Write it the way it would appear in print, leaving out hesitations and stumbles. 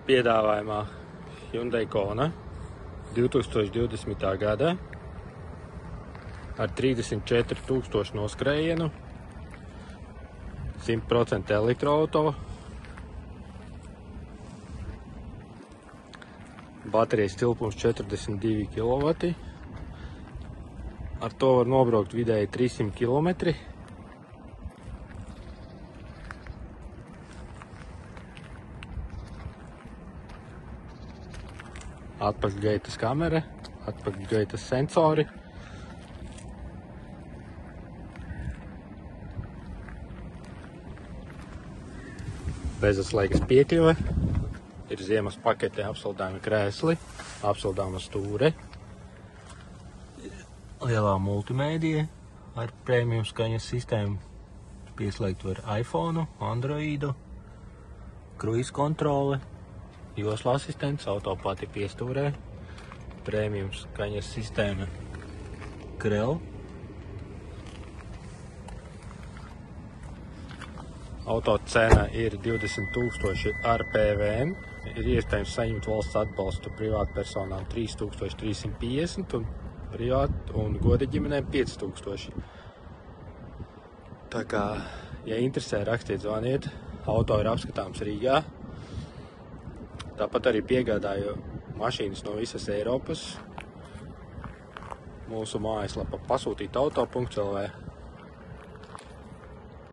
piedāvājumā Hyundai Kona 2020. gada ar 34,000 noskrējienu, 100% elektroauto, baterijas tilpums 42 kW, ar to var nobraukt vidēji 300 km. Atpakaļgaitas kamera, atpakaļgaitas sensori. Bezatslēgas piekļuve, ir ziemas paketē apsildāmi krēsli, apsildāma stūre, lielā multimēdija ar premium skaņas sistēmu, pieslēgt var iPhone, Androidu, kruīz kontrole, joslu asistents, auto pati piestūrē, premium skaņas sistēma Krell. Auto cena ir 20,000 ar PVN, ir iespējams saņemt valsts atbalstu privātpersonām 3,350 un privātu un goda ģimenēm 5,000. Tā kā, ja interesē, rakstiet, zvaniet, auto ir apskatāms Rīgā. Tāpat arī piegādāju mašīnas no visas Eiropas. Mūsu mājaslapa pasūtītauto.lv.